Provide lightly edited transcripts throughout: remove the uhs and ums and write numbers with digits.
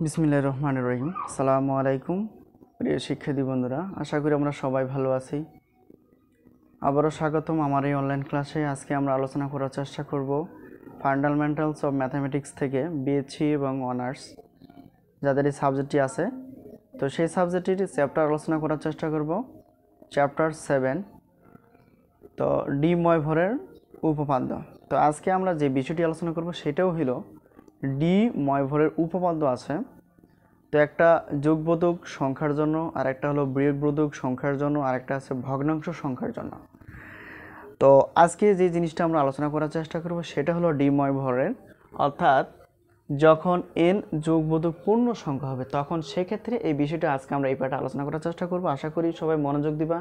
বিসমিল্লাহির রহমানির রহিম। আসসালামু আলাইকুম প্রিয় শিক্ষার্থী বন্ধুরা, আশা করি আমরা সবাই ভালো আছি। আবারও স্বাগতম আমার এই অনলাইন ক্লাসে। আজকে আমরা আলোচনা করার চেষ্টা করব ফান্ডামেন্টালস অফ ম্যাথামেটিক্স থেকে বিএসসি এবং অনার্স যাদের এই সাবজেক্টটি আছে, তো সেই সাবজেক্টটির চ্যাপ্টার আলোচনা করার চেষ্টা করব, চ্যাপ্টার 7, তো ডি ময়ভরের উপপাদ্য। তো আজকে আমরা যে বিষয়টি আলোচনা করব সেটাও হলো ডি ময়ভরের উপপাদ্য আছে। তো একটা যোগবোধক সংখ্যার জন্য, আর একটা হলো বিয়োগবোধক সংখ্যার জন্য, আর একটা আছে ভগ্নাংশ সংখ্যার জন্য। তো আজকে যে জিনিসটা আমরা আলোচনা করার চেষ্টা করব সেটা হলো ডি ময়ভরের, অর্থাৎ যখন এন যোগবোধক পূর্ণ সংখ্যা হবে তখন সেক্ষেত্রে এই বিষয়টা আজকে আমরা এই পাঠে আলোচনা করার চেষ্টা করব। আশা করি সবাই মনোযোগ দিবা,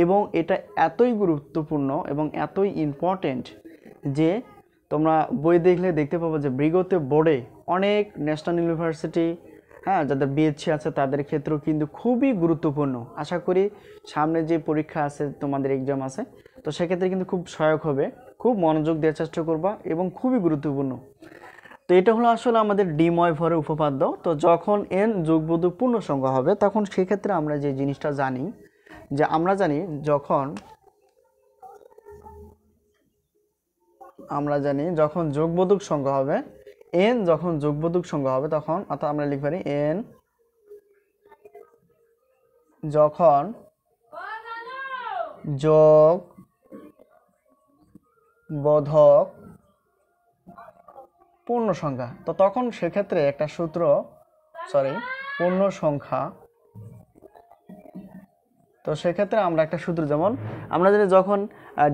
এবং এটা এতই গুরুত্বপূর্ণ এবং এতই ইম্পর্টেন্ট যে তোমরা বই দেখলে দেখতে পাবো যে বিগত বোর্ডে অনেক ন্যাশনাল ইউনিভার্সিটি, যাদের বিএসসি আছে তাদের ক্ষেত্রেও কিন্তু খুবই গুরুত্বপূর্ণ। আশা করি সামনে যে পরীক্ষা আছে, তোমাদের এক্সাম আছে, তো সেক্ষেত্রে কিন্তু খুব সহায়ক হবে। খুব মনোযোগ দেওয়ার চেষ্টা করবা এবং খুবই গুরুত্বপূর্ণ। তো এটা হলো আসলে আমাদের ডি ময়ভরের উপপাদ্য। তো যখন এন যোগবোধক পূর্ণ সংখ্যা হবে তখন সেক্ষেত্রে আমরা যে জিনিসটা জানি, যে আমরা জানি যখন যোগবোধক সংখ্যা হবে, এন যখন যোগবোধক সংখ্যা হবে তখন, অর্থাৎ আমরা লিখতে পারি এন যখন যোগবোধক পূর্ণ সংখ্যা, তো তখন সেক্ষেত্রে একটা সূত্র, পূর্ণ সংখ্যা, তো সেক্ষেত্রে আমরা একটা সূত্র, যেমন আমরা জানি যখন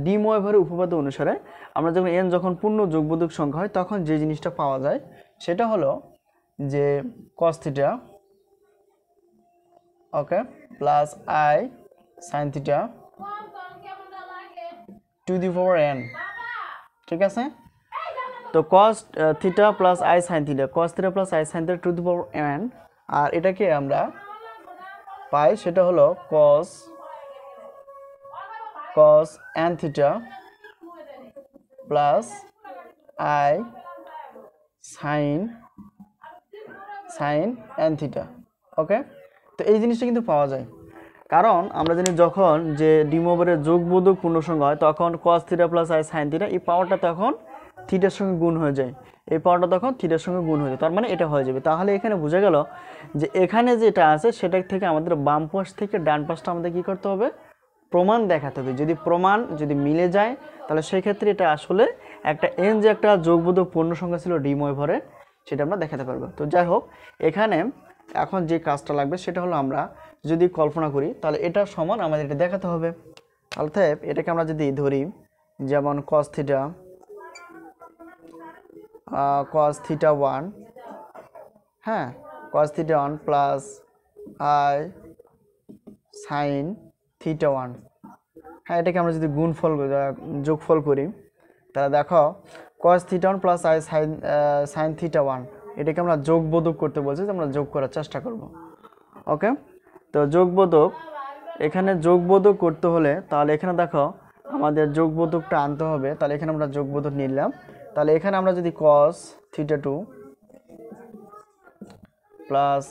ডি ময়ভরের উপপাদ্য অনুসারে আমরা যখন এন যখন পূর্ণ যোগবোধক সংখ্যা হয় তখন যে জিনিসটা পাওয়া যায় সেটা হলো যে cos theta plus i sine theta to the power n. ঠিক আছে, তো cos theta plus i sine theta, cos theta plus i sine theta to the power n, আর এটাকে আমরা পাই সেটা হলো cos n theta plus i sine n theta. Okay, তো এই জিনিসটা কিন্তু পাওয়া যায়, কারণ আমরা জানি যখন যে ডি ময়ভরের যোগবোধক পূর্ণ সংখ্যা হয় তখন cos theta plus i sine theta, এই পাওয়ারটা তখন থিটার সঙ্গে গুণ হয়ে যায়, এই পাওয়ারটা তখন থিটার সঙ্গে গুণ হয়ে যায়, তার মানে এটা হয়ে যাবে। তাহলে এখানে বোঝা গেল যে এখানে যেটা আছে সেটা থেকে আমাদের বাম পাশ থেকে ডান পাশটা আমাদের কি করতে হবে, প্রমাণ দেখাতে হবে। যদি মিলে যায় তাহলে সেক্ষেত্রে এটা আসলে একটা এন যে একটা যোগবোধক পূর্ণ সংখ্যা ছিল ডি ময়ভরে, সেটা আমরা দেখাতে পারবো। তো যাই হোক, এখানে এখন যে কাজটা লাগবে সেটা হলো আমরা যদি কল্পনা করি তাহলে এটা সমান আমাদের এটা দেখাতে হবে। অর্থাৎ এটাকে আমরা যদি ধরি, যেমন cos theta 1, cos theta 1 plus i sine theta 1, এটাকে আমরা যদি যোগফল করি তাহলে দেখো cos theta 1 plus i sine theta 1, এটাকে আমরা যোগবোধক করতে বলছি, আমরা যোগ করার চেষ্টা করব। ওকে, তো এখানে যোগবোধক করতে হলে তাহলে এখানে দেখো আমাদের যোগবোধকটা আনতে হবে, তাহলে এখানে আমরা যোগবোধক নিলাম। তাহলে এখানে আমরা যদি cos theta 2 plus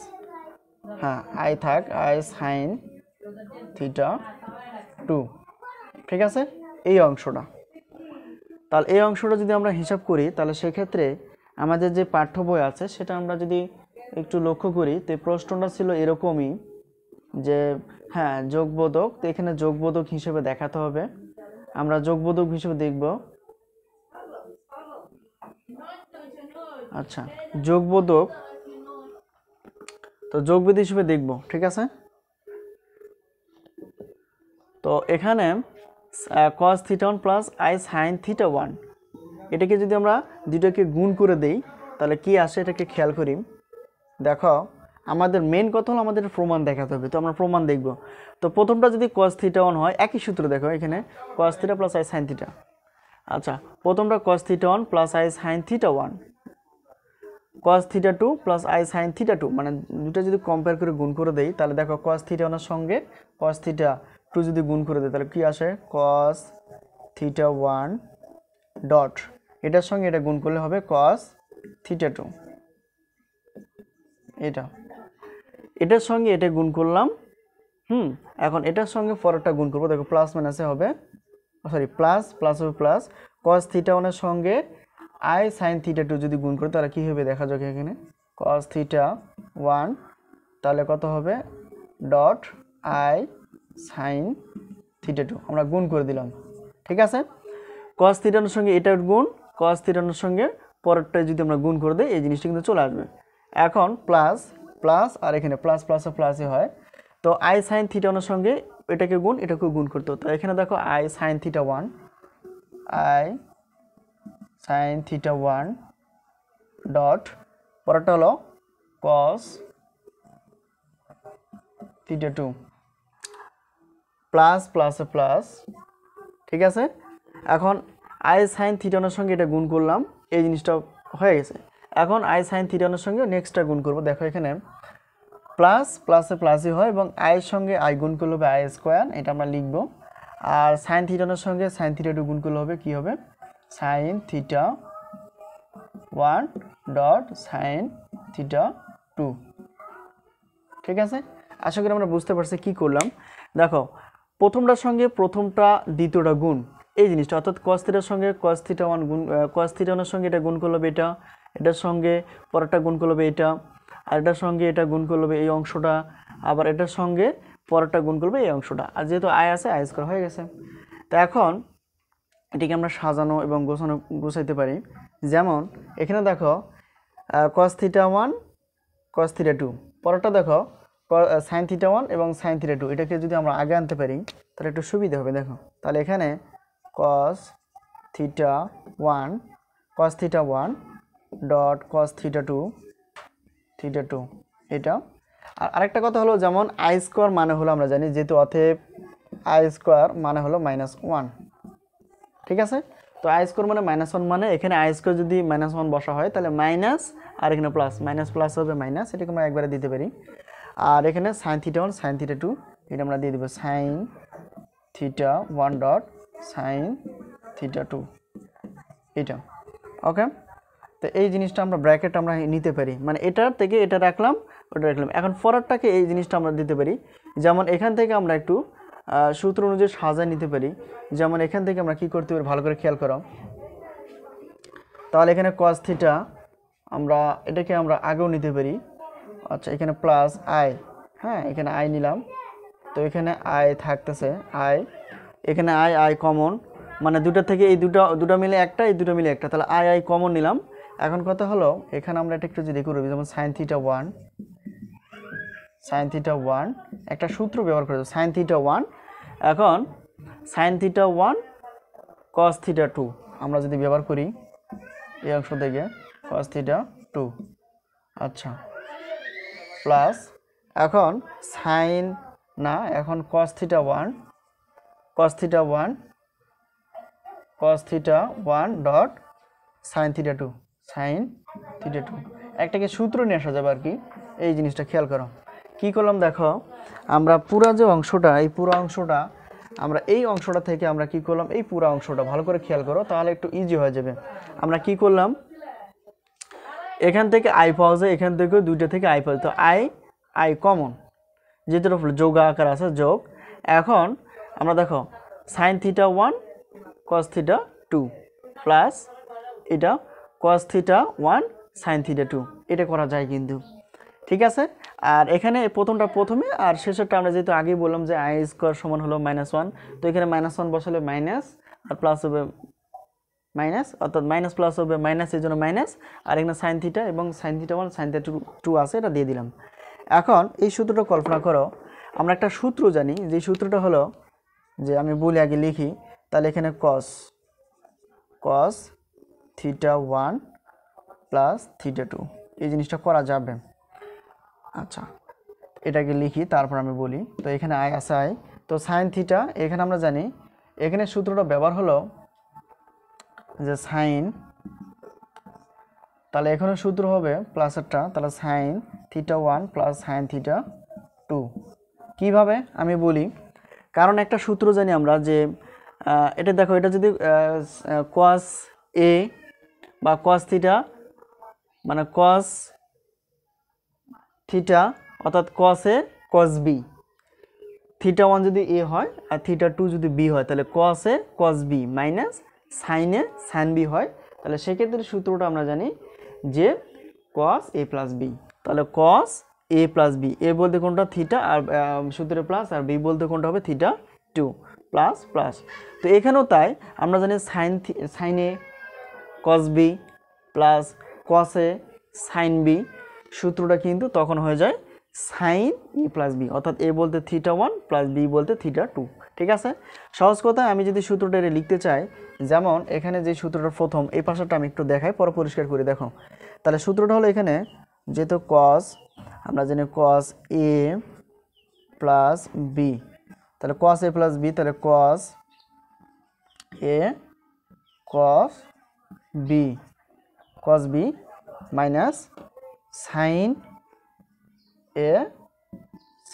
i sine theta 2, ঠিক আছে, এই অংশটা, তাহলে এই অংশটা যদি আমরা হিসাব করি তাহলে সেক্ষেত্রে আমাদের যে পাঠ্য বই আছে সেটা আমরা যদি একটু লক্ষ্য করি, তো প্রশ্নটা ছিল এরকমই যে যোগবোধক, তো এখানে যোগবোধক হিসেবে দেখাতে হবে। আমরা যোগবোধক হিসেবে দেখব, আচ্ছা যোগবোধক, তো যোগবোধক হিসেবে দেখব, ঠিক আছে। তো এখানে cos theta 1 plus i sine theta 1, এটাকে যদি আমরা দুটোকে গুণ করে দেই তাহলে কি আসে এটাকে খেয়াল করি। দেখো আমাদের মেন কথা হলো আমাদের প্রমাণ দেখাতে হবে, তো আমরা প্রমাণ দেখব। তো প্রথমটা যদি cos থিটা 1 হয়, একই সূত্র দেখো এখানে cos theta plus i sine theta, আচ্ছা প্রথমটা cos theta 1 plus i sine theta 1, cos theta 2 plus i sine theta 2, মানে দুটো যদি কম্পেয়ার করে গুণ করে দেই তাহলে দেখো cos থিটা 1 এর সঙ্গে cos থিটা 2 যদি গুণ করে দেই তাহলে কি আসে, cos থিটা 1 ডট, এটার সঙ্গে এটা গুণ করলে হবে cos থিটা 2, এটা এটার সঙ্গে এটা গুণ করলাম। এখন এটার সঙ্গে পরেরটা গুণ করবো, দেখো প্লাস মাইনাসে হবে, সরি প্লাস প্লাস হবে প্লাস কস থিটা ওয়ানের সঙ্গে আই সাইন থিটা টু যদি গুণ করি তাহলে কী হবে দেখা যাক এখানে কস থিটা ওয়ান, তাহলে কত হবে dot I sine theta two, আমরা গুণ করে দিলাম। ঠিক আছে, কস থিটানোর সঙ্গে এটার গুণ, কস থিটানোর সঙ্গে পরেরটায় যদি আমরা গুণ করে দিই এই জিনিসটা কিন্তু চলে আসবে। এখন প্লাস প্লাস আর এখানে প্লাস প্লাসে প্লাসই হয়, তো আই সাইন থিটানোর সঙ্গে এটাকে গুণ এটাকেও গুণ করতে হতো। এখানে দেখো I sine theta one, I sine theta one dot পরেরটা হলো কস থিটা টু প্লাস প্লাসে প্লাস। ঠিক আছে, এখন আই সাইন থিটানোর সঙ্গে এটা গুণ করলাম, এই জিনিসটা হয়ে গেছে। এখন আই সাইন থিটানোর সঙ্গে নেক্সটটা গুণ করব, দেখো এখানে প্লাস প্লাসে প্লাসই হয় এবং আইয়ের সঙ্গে আই গুণ করলে হবে আই স্কোয়ার, এটা আমরা লিখব। আর সাইন থিটানোর সঙ্গে সাইন থিটা টু গুণ করলে হবে কী হবে sine theta one dot sine theta two. ঠিক আছে, আশা করি আমরা বুঝতে পারছি কি করলাম। দেখো প্রথমটার সঙ্গে প্রথমটা দ্বিতীয়টা গুণ, এই জিনিসটা অর্থাৎ কস থিটার সঙ্গে কস থিটা ওয়ান গুণ, কস থিটা ওয়ানের সঙ্গে এটা গুণ করলে হবে এটা, এটার সঙ্গে পরেরটা গুণ করলে হবে এটা, আর এটার সঙ্গে এটা গুণ করলে হবে এই অংশটা, আবার এটার সঙ্গে পরেরটা গুণ করবে এই অংশটা, আর যেহেতু আই আছে আই স্কোয়ার হয়ে গেছে। তো এখন এটিকে আমরা সাজানো এবং গোছাইতে পারি। যেমন এখানে দেখো cos theta one cos theta two, পরেরটা দেখো সাইন থিটা ওয়ান এবং সাইন থিটা টু, এটাকে যদি আমরা আগে আনতে পারি তাহলে একটু সুবিধা হবে। দেখো তাহলে এখানে cos theta one dot cos theta two এটা। আর আরেকটা কথা হলো যেমন আই স্কোয়ার মানে হলো আমরা জানি যেহেতু অতএব আই স্কোয়ার মানে হলো -1। ঠিক আছে, তো আই স্কোয়ার মানে -1 মানে এখানে আই স্কোয়ার যদি -1 বসা হয় তাহলে মাইনাস আর এখানে প্লাস, মাইনাস প্লাস হবে মাইনাস, এটাকে আমরা একবারে দিতে পারি। আর এখানে sine theta one sine theta two, এটা আমরা দিয়ে দেবো sine theta one dot sine theta two এটা। ওকে, তো এই জিনিসটা আমরা ব্র্যাকেট আমরা নিতে পারি, মানে এটার থেকে এটা রাখলাম ওটা রাখলাম। এখন পরেরটাকে এই জিনিসটা আমরা দিতে পারি, যেমন এখান থেকে আমরা একটু সূত্র অনুযায়ী সাজায় নিতে পারি। যেমন এখান থেকে আমরা কি করতে পারি ভালো করে খেয়াল করো, তাহলে এখানে কস থিটা আমরা এটাকে আমরা আগেও নিতে পারি। আচ্ছা এখানে প্লাস আই, হ্যাঁ এখানে আই নিলাম, তো এখানে আই থাকতেছে আই, এখানে আই আই কমন, মানে দুটো থেকে এই দুটো মিলে একটা, এই দুটো মিলে একটা, তাহলে আই আই কমন নিলাম। এখন কথা হলো এখানে আমরা এটা একটু যদি করবি, যেমন সাইন থিটা ওয়ান একটা সূত্র ব্যবহার করে সাইন থিটা ওয়ান, এখন sine theta one cos theta two আমরা যদি ব্যবহার করি এই অংশ থেকে কস থিটা টু, আচ্ছা প্লাস এখন সাইন না এখন cos theta one dot sine theta two একটাকে সূত্র নিয়ে আসা যাবে আর কি। এই জিনিসটা খেয়াল করো কি করলাম, দেখো আমরা পুরা যে অংশটা এই পুরো অংশটা আমরা এই অংশটা থেকে আমরা কি করলাম এই পুরো অংশটা ভালো করে খেয়াল করো তাহলে একটু ইজি হয়ে যাবে। আমরা কি করলাম এখান থেকে আই পাওয়া যায়, এখান থেকে দুইটা থেকে আই পাওয়া যায়, তো আই কমন যেহেতু যোগ আকার আছে যোগ। এখন আমরা দেখো sine theta one cos theta two plus এটা cos theta one sine theta two, এটা করা যায় কিন্তু। ঠিক আছে, আর এখানে প্রথমটা প্রথমে আর শেষেরটা আমরা যেহেতু আগেই বললাম যে আই স্কোয়ার সমান হলো -1, তো এখানে -1 বসালে মাইনাস আর প্লাস হবে মাইনাস, অর্থাৎ মাইনাস প্লাস হবে মাইনাস, এই জন্য মাইনাস, আর এখানে সাইন থিটা এবং sine theta one sine theta two আছে এটা দিয়ে দিলাম। এখন এই সূত্রটা কল্পনা করো, আমরা একটা সূত্র জানি যে সূত্রটা হলো যে আমি বলি আগে লিখি, তাহলে এখানে cos theta one plus theta two এই জিনিসটা করা যাবে। আচ্ছা এটাকে লিখি তারপর আমি বলি, তো এখানে আই আছে আই, তো সাইন থিটা এখানে আমরা জানি এখানে সূত্রটা ব্যবহার হলো যে সাইন, তাহলে এখানে সূত্র হবে প্লাসেরটা, তাহলে sine theta one plus sine theta two. কীভাবে আমি বলি, কারণ একটা সূত্র জানি আমরা যে এটা দেখো এটা যদি কস এ বা কস থিটা মানে কস থিটা অর্থাৎ কস এ কস বি, থিটা 1 যদি এ হয় আর থিটা 2 যদি বি হয় তাহলে cos A cos B minus sine A sine B হয়। তাহলে সেক্ষেত্রে সূত্রটা আমরা জানি যে কস এ প্লাস বি। তাহলে কস এ প্লাস বি, এ বলতে কোনটা থিটা আর সূত্রে প্লাস, আর বি বলতে কোনটা হবে থিটা 2 প্লাস প্লাস। তো এখানেও তাই, আমরা জানি সাইন এ কস বি প্লাস কস এ সাইন বি, সূত্রটা কিন্তু তখন হয়ে যায় সাইন ই প্লাস বি, অর্থাৎ এ বলতে থিটা 1 প্লাস বি বলতে থিটা 2। ঠিক আছে, সহজ কথায় আমি যদি সূত্রটা লিখতে চাই, যেমন এখানে যে সূত্রটা প্রথম, এই পাশাটা আমি একটু দেখাই পরে পরিষ্কার করে দেখো। তাহলে সূত্রটা হলো এখানে যেহেতু কস, আমরা জানি কস এ প্লাস বি, তাহলে কস এ প্লাস বি, তাহলে cos A cos B, cos B minus sine A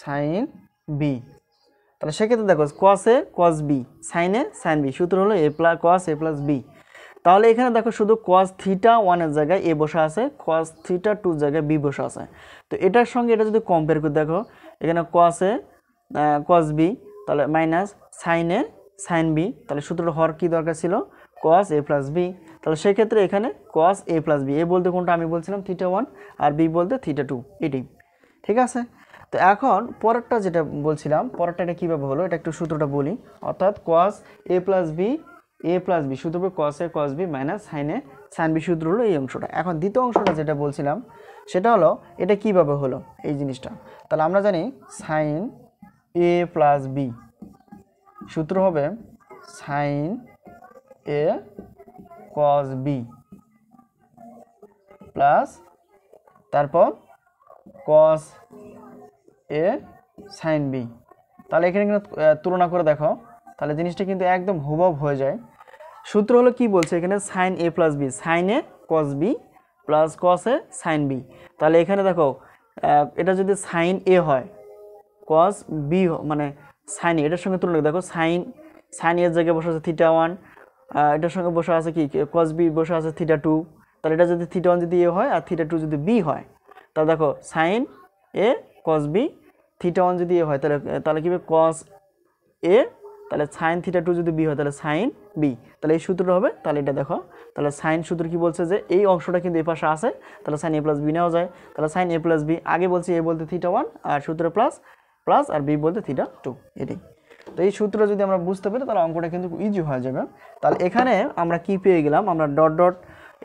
sine B. তাহলে সেক্ষেত্রে দেখো cos A cos B sine A sine B, সূত্র হলো A plus cos A plus B. তাহলে এখানে দেখো শুধু কস থিটা 1 এর জায়গায় এ বসা আছে, কস থিটা 2 এর জায়গায় বি বসা আছে। তো এটার সঙ্গে এটা যদি কম্পেয়ার করে দেখো, এখানে কস এ কস বি, তাহলে minus sine A sine B, তাহলে সূত্রটা হওয়ার কি দরকার ছিল কস এ প্লাস বি। তাহলে সেক্ষেত্রে এখানে কস এ প্লাস বি, এ বলতে কোনটা আমি বলছিলাম থিটা 1 আর বি বলতে থিটা 2, এটাই। ঠিক আছে, তো এখন পরেরটা যেটা বলছিলাম, পরেরটা এটা কীভাবে হলো এটা একটু সূত্রটা বলি, অর্থাৎ কস A plus B, A plus B সূত্র হবে কস A cos B minus sine A sine B, সূত্র হলো এই অংশটা। এখন দ্বিতীয় অংশটা যেটা বলছিলাম সেটা হলো এটা কীভাবে হলো এই জিনিসটা। তাহলে আমরা জানি সাইন এ প্লাস বি, সূত্র হবে সাইন এ কস বি প্লাস তারপর কস এ সাইন বি। তাহলে এখানে কিন্তু তুলনা করে দেখো, তাহলে জিনিসটা কিন্তু একদম হুবহু হয়ে যায়। সূত্র হলো কি বলছে এখানে সাইন এ প্লাস বি, সাইন এ কস বি প্লাস কস এ সাইন বি। তাহলে এখানে দেখো এটা যদি সাইন এ হয়, কস বি মানে সাইন এ, এটার সঙ্গে তুলনা দেখো সাইন এর জায়গায় বসে আছে থিটা 1, এটার সঙ্গে বসে আছে কি কস বি বসে আছে থিটা 2। তাহলে এটা যদি থিটা 1 যদি এ হয় আর থিটা 2 যদি বি হয়, তাহলে দেখো সাইন এ কস বি, থিটা 1 যদি এ হয় তাহলে কি হবে কস এ, তাহলে সাইন থিটা 2 যদি বি হয় তাহলে সাইন বি। তাহলে এই সূত্রটা হবে, তাহলে এটা দেখো, তাহলে সাইন সূত্র কি বলছে যে এই অংশটা কিন্তু এই পাশে আছে, তাহলে সাইন এ প্লাস বি নেওয়া যায়। তাহলে সাইন এ প্লাস বি, আগে বলছি এ বলতে থিটা 1 আর সূত্রে প্লাস প্লাস আর বি বলতে থিটা 2, এটাই। তো এই সূত্র যদি আমরা বুঝতে পারি তাহলে অঙ্কটা কিন্তু ইজি হয়ে যাবে। তাহলে এখানে আমরা কি পেয়ে গেলাম, আমরা ডট ডট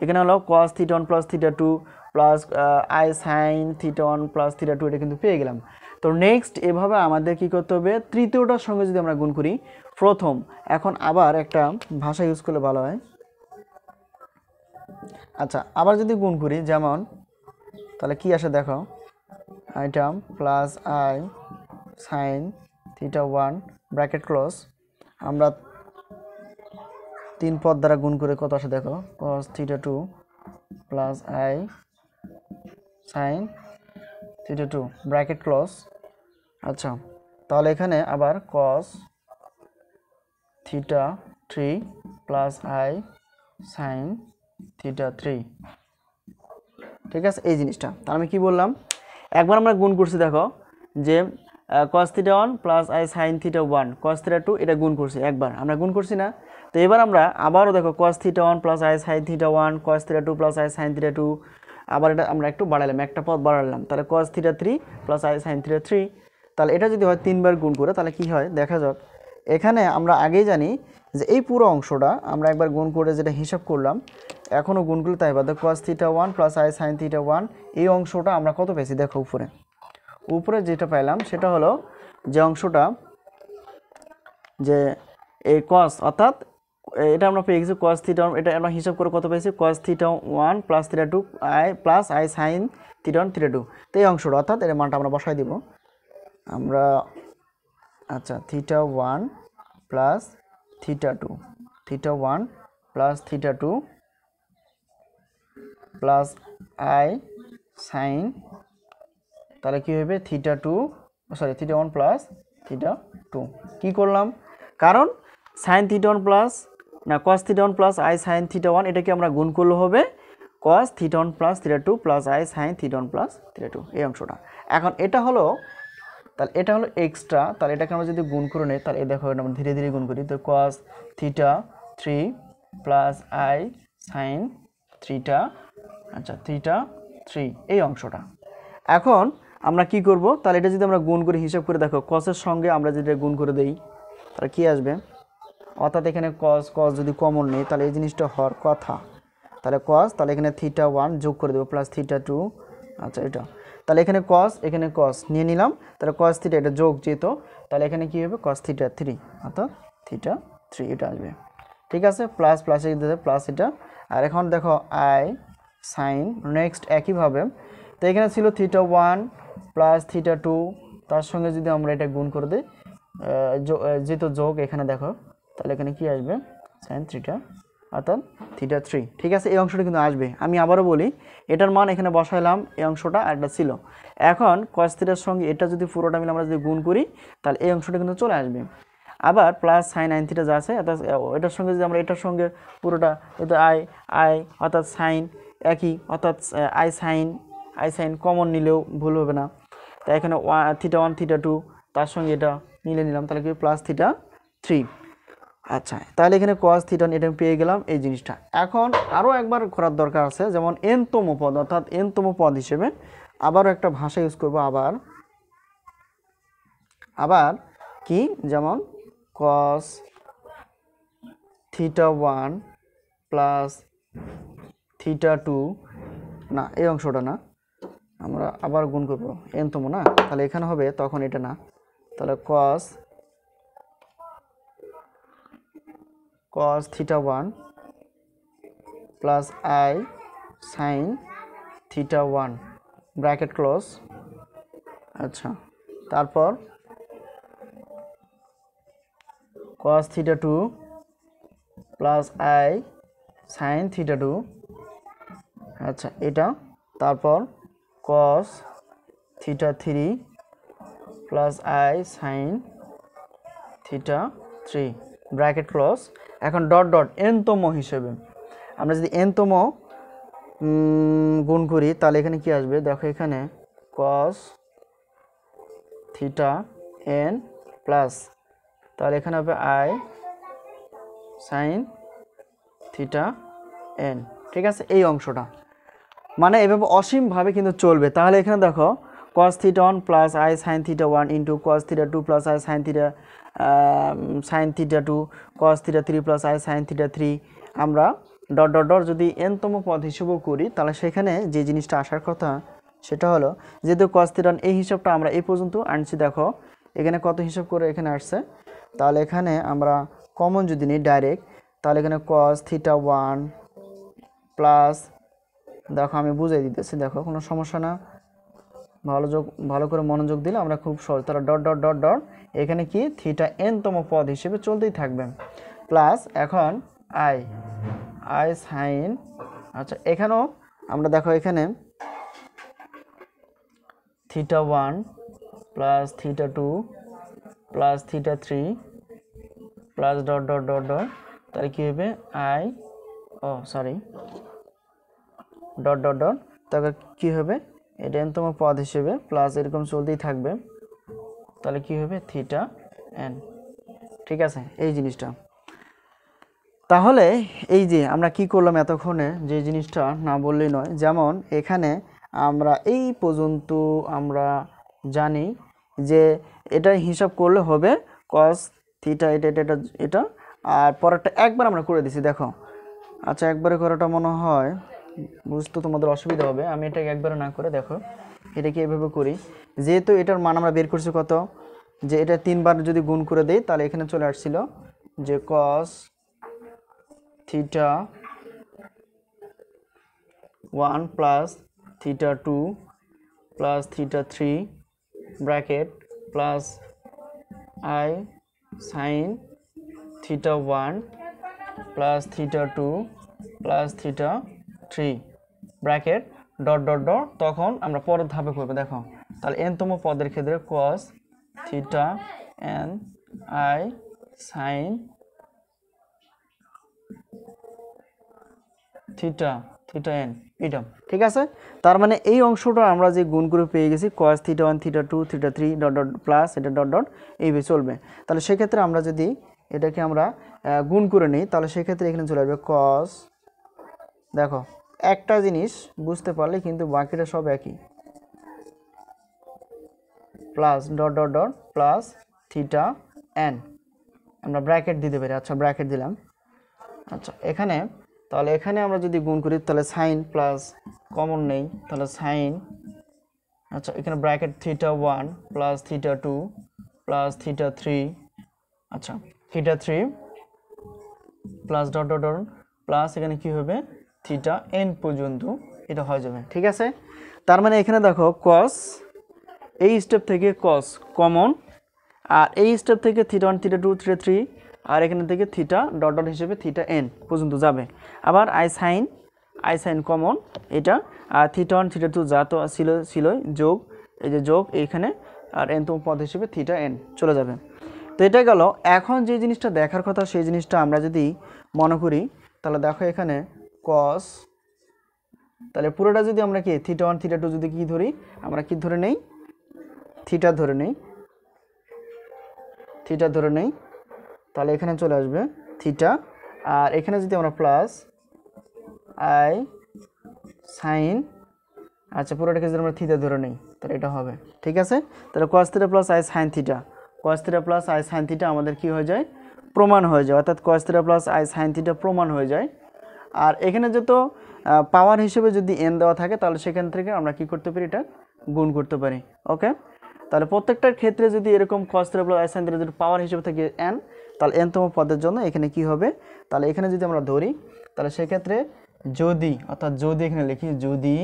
এখানে হলো cos theta 1 plus theta 2 plus i sine theta 1 plus theta 2, এটা কিন্তু পেয়ে গেলাম। তো নেক্সট এভাবে আমাদের কি করতে হবে, তৃতীয়টার সঙ্গে যদি আমরা গুণ করি প্রথম, এখন আবার একটা ভাষা ইউজ করলে ভালো হয়। আচ্ছা, আবার যদি গুণ করি যেমন, তাহলে কি আসে দেখো, atrium plus i sine theta 1 bracket close, আমরা 3 পদ দ্বারা গুণ করে কত আসে দেখো, cos theta 2 plus i sine theta 2 bracket close. আচ্ছা, তাহলে এখানে আবার cos theta 3 plus i sine theta 3। ঠিক আছে, এই জিনিসটা তাহলে আমি কি বললাম, একবার আমরা গুণ করছি দেখো যে cos theta 1 plus i sine theta 1 cos theta 2, এটা গুণ করছি, একবার আমরা গুণ করছি না। তো এবার আমরা আবারও দেখো cos theta 1 plus i sine theta 1 cos theta 2 plus i sine theta 2, আবার এটা আমরা একটু বাড়ালাম, একটা পদ বাড়ালাম, তাহলে cos theta 3 plus i sine theta 3। তাহলে এটা যদি হয় 3 বার গুণ করে তাহলে কি হয় দেখা যাক। এখানে আমরা আগেই জানি যে এই পুরো অংশটা আমরা একবার গুণ করে যেটা হিসাব করলাম, এখনও গুণ করলে তাই বাদ, cos theta 1 plus i sine theta 1, এই অংশটা আমরা কত পেয়েছি দেখো, উপরে যেটা পাইলাম সেটা হলো যে অংশটা যে এই কস, অর্থাৎ এটা আমরা পেয়ে গেছি কস থিটা 1, এটা আমরা হিসাব করে কত পেয়েছি cos theta 1 plus theta 2 I plus i sine theta 1 theta 2। তো এই অংশটা অর্থাৎ এর মানটা আমরা বসাই দিব আমরা। আচ্ছা, theta 1 plus theta 2, theta 1 plus theta 2 plus i sign, তাহলে কী হবে theta 2 sorry theta 1 plus theta 2। কী করলাম, কারণ সাইন থিটা 1 প্লাস না cos theta 1 plus i sine theta 1, এটাকে আমরা গুণ করলে হবে cos theta 1 plus theta 2 plus i sine theta 1 plus theta 2 এই অংশটা। এখন এটা হলো, তাহলে এটা হলো এক্সট্রা, তাহলে এটাকে আমরা যদি গুণ করে নিই তাহলে এই দেখো আমরা ধীরে ধীরে গুণ করি, তো cos theta 3 plus i sine theta, আচ্ছা থিটা 3 এই অংশটা। এখন আমরা কি করব, তাহলে এটা যদি আমরা গুণ করে হিসাব করে দেখো কসের সঙ্গে আমরা যদি গুণ করে দেই তাহলে কি আসবে, অর্থাৎ এখানে কস কস যদি কমন নেই তাহলে এই জিনিসটা হওয়ার কথা, তাহলে কস, তাহলে এখানে থিটা 1 যোগ করে দেবো প্লাস থিটা 2, আচ্ছা এটা, তাহলে এখানে কস নিয়ে নিলাম, তাহলে কস থিটা এটা যোগ যেত, তাহলে এখানে কি হবে কস থিটা 3 অর্থাৎ থিটা 3 এটা আসবে। ঠিক আছে, প্লাস প্লাসে দিতে প্লাস এটা। আর এখন দেখো আই সাইন নেক্সট একইভাবে, তো এখানে ছিল থিটা 1 প্লাস থিটা 2, তার সঙ্গে যদি আমরা এটা গুণ করে দিই যেহেতু যোগ এখানে দেখো, তাহলে এখানে কি আসবে সাইন থিটা অর্থাৎ থিটা 3। ঠিক আছে, এই অংশটা কিন্তু আসবে। আমি আবারও বলি, এটার মান এখানে বসাইলাম, এই অংশটা আর এটা ছিল। এখন কস থিটার সঙ্গে এটা যদি পুরোটা মিলে আমরা যদি গুণ করি তাহলে এই অংশটা কিন্তু চলে আসবে। আবার প্লাস সাইন আইন থিটা যা আছে এটার সঙ্গে যদি আমরা এটার সঙ্গে পুরোটা, এটা আই আই অর্থাৎ সাইন একই, অর্থাৎ আই সাইন কমন নিলেও ভুল হবে না। তাই এখানে থিটা 1 থিটা 2 তার সঙ্গে এটা মিলে নিলাম, তাহলে কি প্লাস থিটা 3। আচ্ছা, তাহলে এখানে cos থিটা এটা পেয়ে গেলাম এই জিনিসটা। এখন আরও একবার করার দরকার আছে, যেমন এনতম পদ অর্থাৎ এনতম পদ হিসেবে আবারও একটা ভাষা ইউজ করব, আবার কি, যেমন cos থিটা 1 প্লাস থিটা 2, না এই অংশটা না, আমরা আবার গুণ করব এনতম না, তাহলে এখানে হবে তখন এটা না, তাহলে cos theta 1 plus i sine theta 1 bracket close. আচ্ছা, তারপর cos theta 2 plus i sine theta 2, আচ্ছা এটা, তারপর cos theta 3 plus i sine theta 3 bracket close. এখন ডট ডট এনতম হিসেবে আমরা যদি এনতম গুণ করি তাহলে এখানে কি আসবে, দেখো এখানে cos থিটা n প্লাস, তাহলে এখানে হবে আই সাইন থিটা n। ঠিক আছে, এই অংশটা মানে এভাবে অসীমভাবে কিন্তু চলবে। তাহলে এখানে দেখো cos theta 1 plus i sine theta 1 into cos theta 2 plus i sine theta 2 cos theta 3 plus i sine theta 3, আমরা ডট ডট ডট যদি এনতম পদ হিসেবেও করি তাহলে সেখানে যে জিনিসটা আসার কথা সেটা হলো, যেহেতু cos থিটা এই হিসাবটা আমরা এই পর্যন্ত আনছি, দেখো এখানে কত হিসাব করে এখানে আসছে, তাহলে এখানে আমরা কমন যদি নিই ডাইরেক্ট, তাহলে এখানে cos থিটা 1 প্লাস, দেখো আমি বুঝাই দিতেছি, দেখো কোনো সমস্যা না, ভালো করে মনোযোগ দিলে আমরা খুব সহজ, তাহলে ডট ডট ডট ডট এখানে কি থিটা এনতম পদ হিসেবে চলতেই থাকবে, প্লাস এখন আই সাইন, আচ্ছা এখানেও আমরা দেখো এখানে theta 1 plus theta 2 plus theta 3 plus dot dot dot dot, তাহলে কী হবে ডট ডট ডট, তারপর কী হবে এটা এনতম পদ হিসেবে প্লাস এরকম চলতেই থাকবে, তাহলে কি হবে থিটা n। ঠিক আছে, এই জিনিসটা। তাহলে এই যে আমরা কি করলাম এতক্ষণে, যে জিনিসটা না বললেই নয়, যেমন এখানে আমরা এই পর্যন্ত আমরা জানি যে এটা হিসাব করলে হবে cos থিটা এটা, আর পরেরটা একবার আমরা করে দিছি, দেখো আচ্ছা একবারে করাটা মনে হয় বুঝতে তোমাদের অসুবিধা হবে, আমি এটাকে একবারে না করে দেখো এটাকে এভাবে করি, যেহেতু এটার মান আমরা বের করছি কত, যে এটা 3 বার যদি গুণ করে দেই তাহলে এখানে চলে আসছিল যে cos theta 1 plus theta 2 plus theta 3 bracket plus i sine theta 1 plus theta 2 plus theta 3 bracket dot dot dot, তখন আমরা পরের ধাপে করবো, দেখো তাহলে এনতম পদের ক্ষেত্রে cos theta n I sine theta theta N এটা, ঠিক আছে। তার মানে এই অংশটা আমরা যে গুণ করে পেয়ে গেছি cos theta 1 theta 2 theta 3 dot dot plus এটা ডট ডট এইভাবে চলবে। তাহলে সেক্ষেত্রে আমরা যদি এটাকে আমরা গুণ করে নিই তাহলে সেক্ষেত্রে এখানে চলে আসবে cos, দেখো একটা জিনিস বুঝতে পারলে কিন্তু বাকিটা সব একই, plus dot dot dot plus theta N, আমরা ব্র্যাকেট দিতে পারি। আচ্ছা ব্র্যাকেট দিলাম। আচ্ছা এখানে তাহলে এখানে আমরা যদি গুণ করি তাহলে সাইন প্লাস কমন নেই, তাহলে সাইন, আচ্ছা এখানে bracket theta 1 plus theta 2 plus theta 3, আচ্ছা theta 3 plus dot dot dot plus এখানে কি হবে থিটা এন পর্যন্ত এটা হয়ে যাবে, ঠিক আছে। তার মানে এখানে দেখো cos, এই স্টেপ থেকে cos কমন, আর এই স্টেপ থেকে থিটা 1 থিটা 2 থিটা 3, আর এখানে থেকে থিটা ডট ডট হিসেবে থিটা এন পর্যন্ত যাবে। আবার আই সাইন কমন এটা, আর থিটা 1 থিটা 2 যা তো ছিল যোগ, এই যে যোগ এইখানে, আর এনতম পদ হিসেবে থিটা এন চলে যাবে। তো এটা গেল। এখন যে জিনিসটা দেখার কথা সেই জিনিসটা আমরা যদি মনে করি তাহলে দেখো এখানে cos, তাহলে পুরোটা যদি আমরা কি থিটা 1 থিটা 2 যদি কি ধরি, আমরা কি ধরে নেই থিটা ধরে নেই, থিটা ধরে নেই, তাহলে এখানে চলে আসবে থিটা, আর এখানে যদি আমরা প্লাস আই সাইন, আচ্ছা পুরোটাকে যদি আমরা থিটা ধরে নেই তাহলে এটা হবে, ঠিক আছে। তাহলে cos theta plus i sine theta, cos theta plus i sine theta আমাদের কি হয়ে যায় প্রমাণ হয়ে যায়, অর্থাৎ cos theta plus i sine theta প্রমাণ হয়ে যায়। আর এখানে যত পাওয়ার হিসেবে যদি এন দেওয়া থাকে তাহলে সেখান থেকে আমরা কি করতে পারি এটা গুণ করতে পারি, ওকে। তাহলে প্রত্যেকটার ক্ষেত্রে যদি এরকম cos theta plus i sine theta যদি পাওয়ার হিসেবে থাকে এন, তাহলে এনতম পদের জন্য এখানে কি হবে, তাহলে এখানে যদি আমরা ধরি তাহলে সেক্ষেত্রে যদি, অর্থাৎ যদি এখানে লিখি যদি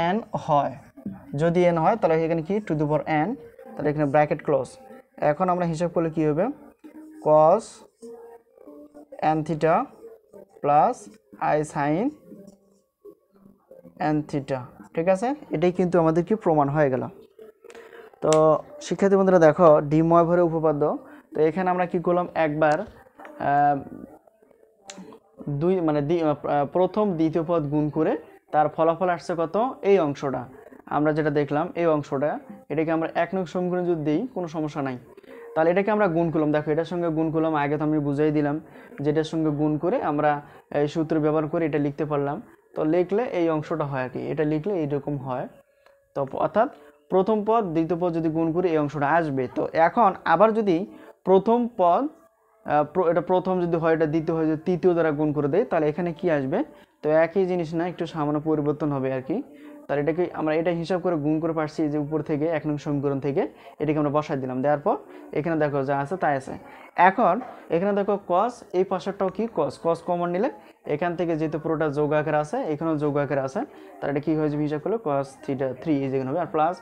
এন হয়, যদি এন হয় তাহলে এখানে কি টু দি পাওয়ার এন, তাহলে এখানে ব্র্যাকেট ক্লোজ। এখন আমরা হিসাব করলে কি হবে cos N theta plus i sine n theta, ঠিক আছে। এটাই কিন্তু আমাদের কি প্রমাণ হয়ে গেল। তো শিক্ষার্থী বন্ধুরা দেখো ডি ময়ভরের উপপাদ্য, তো এখানে আমরা কি করলাম একবার দুই মানে প্রথম দ্বিতীয় পদ গুণ করে তার ফলাফল আসছে কত এই অংশটা আমরা যেটা দেখলাম, এই অংশটা এটাকে আমরা 1 নং সমীকরণ যদি দিই কোনো সমস্যা নাই। তাহলে এটাকে আমরা গুণ করলাম, দেখো এটার সঙ্গে গুণ করলাম, আগে তো আমি বুঝাই দিলাম যেটার সঙ্গে গুণ করে আমরা এই সূত্র ব্যবহার করে এটা লিখতে পারলাম। তো লিখলে এই অংশটা হয় আর কি, এটা লিখলে এইরকম হয়। তো অর্থাৎ প্রথম পদ দ্বিতীয় পদ যদি গুণ করি এই অংশটা আসবে। তো এখন আবার যদি প্রথম পদ এটা প্রথম যদি হয় এটা দ্বিতীয় হয় যদি তৃতীয় দ্বারা গুণ করে দেয় তাহলে এখানে কি আসবে, তো একই জিনিস না একটু সামান্য পরিবর্তন হবে আর কি। তাহলে এটাকে আমরা এটা হিসাব করে গুণ করে পারছি যে উপর থেকে 1 নং সমীকরণ থেকে এটাকে আমরা বসাই দিলাম, দেওয়ার পর এখানে দেখো যা আছে তাই আছে। এখন এখানে দেখো cos, এই পাশেরটাও কি cos কমন নিলে এখান থেকে যেহেতু পুরোটা যোগ আকার আছে এখানেও যোগ আকার আছে, তাহলে এটা কি হয়ে যাবে হিসাব করলে cos থিটা 3 এই যেখানে হবে, আর প্লাস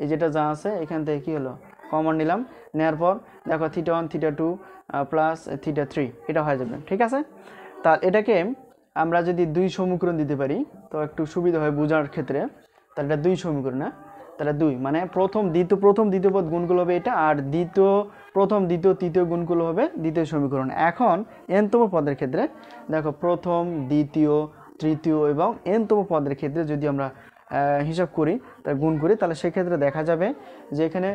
এই যেটা যা আছে এখান থেকে কি হলো কমন নিলাম, নেওয়ার পর দেখো থিটা 1 থিটা 2 প্লাস থিটা 3 এটা হয়ে যাবে, ঠিক আছে। তা এটাকে আমরা যদি 2 সমীকরণ দিতে পারি তো একটু সুবিধা হয় বোঝার ক্ষেত্রে, তাহলে এটা 2 সমীকরণ না, তাহলে 2 মানে প্রথম দ্বিতীয় পদ গুণগুলো হবে এটা, আর প্রথম দ্বিতীয় তৃতীয় গুণগুলো হবে দ্বিতীয় সমীকরণ। এখন এনতম পদের ক্ষেত্রে দেখো প্রথম দ্বিতীয় তৃতীয় এবং এনতম পদের ক্ষেত্রে যদি আমরা হিসাব করি তাহলে গুণ করি তাহলে সেক্ষেত্রে দেখা যাবে যে এখানে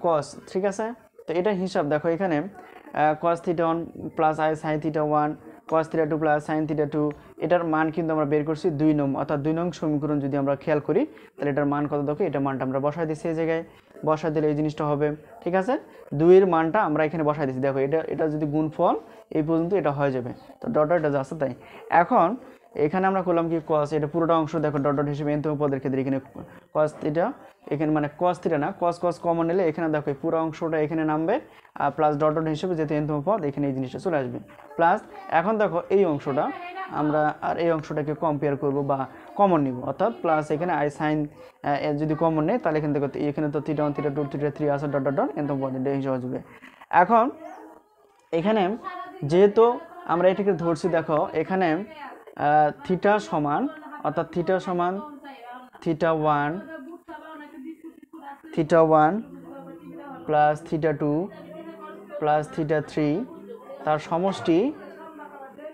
cos, ঠিক আছে। তো এটা হিসাব দেখো এখানে cos theta 1 plus i sine theta 1 cos theta 2 plus sine theta 2, এটার মান কিন্তু আমরা বের করছি 2 নং, অর্থাৎ 2 নং সমীকরণ যদি আমরা খেয়াল করি তাহলে এটার মান কত দেখো, এটা মানটা আমরা বসাই দিচ্ছি এই জায়গায়, বসাই দিলে এই জিনিসটা হবে, ঠিক আছে। 2 এর মানটা আমরা এখানে বসাই দিচ্ছি, দেখো এটা যদি গুণফল এই পর্যন্ত এটা হয়ে যাবে, তো ডট ডট এটা আছে তাই। এখন এখানে আমরা করলাম কি cos, এটা পুরোটা অংশ দেখো ডট ডট হিসেবে এনতম পদের ক্ষেত্রে এখানে cos থিটা, এখানে মানে cos থিটা না cos কমন নিলে এখানে দেখো এই পুরো অংশটা এখানে নামবে, আর প্লাস ডট ডট হিসেবে যেহেতু এনতম পদ এখানে এই জিনিসটা চলে আসবে প্লাস। এখন দেখো এই অংশটা আমরা আর এই অংশটাকে কম্পেয়ার করব বা কমন নিব, অর্থাৎ প্লাস এখানে আই সাইন যদি কমন নেই তাহলে এখানে দেখো এখানে তো থিটা 1 থিটা 2 থিটা 3 আছে ডট ডট ডট এনতম পদ এটা হিসেবে আসবে। এখন এখানে যেহেতু আমরা এটাকে ধরছি দেখো এখানে থিটা সমান, অর্থাৎ থিটা সমান theta 1 plus theta 2 plus theta 3 তার সমষ্টি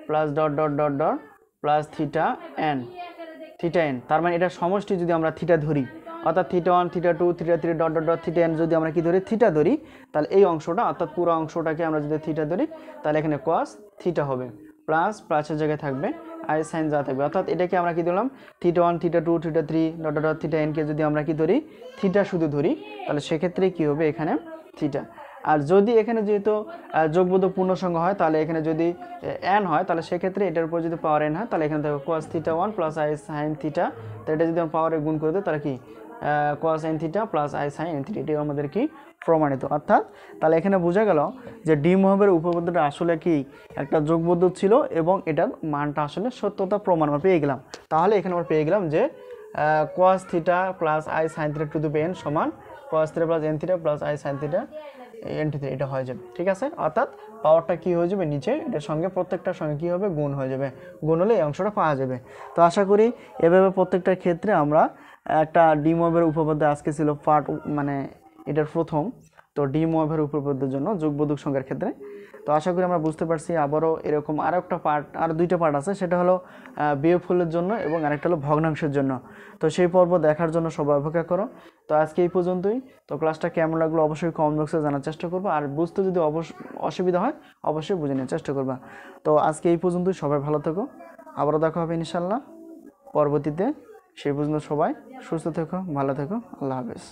plus dot dot dot dot plus theta N, তার মানে এটা সমষ্টি যদি আমরা থিটা ধরি, অর্থাৎ theta 1 theta 2 theta 3 dot dot dot theta N যদি আমরা কি ধরি থিটা ধরি, তাহলে এই অংশটা অর্থাৎ পুরো অংশটাকে আমরা যদি থিটা ধরি তাহলে এখানে cos থিটা হবে, প্লাস প্লাসের জায়গায় থাকবে আই সাইন যা থাকবে। অর্থাৎ এটাকে আমরা কি দিলাম theta 1 theta 2 theta 3 dot dot dot theta এনকে যদি আমরা কি ধরি থিটা শুধু ধরি, তাহলে সেক্ষেত্রে কি হবে এখানে থিটা। আর যদি এখানে যেহেতু যোগবোধক পূর্ণ সংখ্যা হয়, তাহলে এখানে যদি এন হয় তাহলে সেক্ষেত্রে এটার উপর যদি পাওয়ার এন হয় তাহলে এখানে থাকবে cos theta 1 plus i sine theta. তো এটা যদি আমরা পাওয়ারে গুণ করে দিই তাহলে কি cos n theta plus i sine n theta, এটাই আমাদের কি প্রমাণিত। অর্থাৎ তাহলে এখানে বোঝা গেল যে ডি মোহবের উপপাদ্যটা আসলে কি একটা যোগবোধক ছিল এবং এটার মানটা আসলে সত্যতা প্রমাণ আমরা পেয়ে গেলাম। তাহলে এখানে আমরা পেয়ে গেলাম যে cos theta plus i sine theta to the n সমান cos theta plus n theta plus i sine theta n theta, এটা হয়ে যাবে। ঠিক আছে, অর্থাৎ পাওয়ারটা কি হয়ে যাবে নিচে এটার সঙ্গে প্রত্যেকটার সঙ্গে কি হবে গুণ হয়ে যাবে, গুণ হলে এই অংশটা পাওয়া যাবে। তো আশা করি এভাবে প্রত্যেকটার ক্ষেত্রে আমরা একটা ডি মোহবের উপপাদ্য আজকে ছিল পার্ট মানে এটার প্রথম, তো ডি মোহবের উপপাদ্যের জন্য যোগবোধক সংখ্যার ক্ষেত্রে। তো আশা করি আমরা বুঝতে পারছি। আবারও এরকম আরও একটা পার্ট, আর দুইটা পার্ট আছে, সেটা হলো বিয়োগফলের জন্য এবং আরেকটা হলো ভগ্নাংশের জন্য। তো সেই পর্ব দেখার জন্য সবাই অপেক্ষা করো। তো আজকে এই পর্যন্তই। তো ক্লাসটা কেমন লাগলো অবশ্যই কমেন্ট বক্সে জানার চেষ্টা করবো, আর বুঝতে যদি অসুবিধা হয় অবশ্যই বুঝে নেওয়ার চেষ্টা করবা। তো আজকে এই পর্যন্তই, সবাই ভালো থেকো, আবারও দেখা হবে ইনশাল্লাহ পরবর্তীতে। সেই পর্যন্ত সবাই সুস্থ থেকো, ভালো থেকো, আল্লাহ হাফেজ।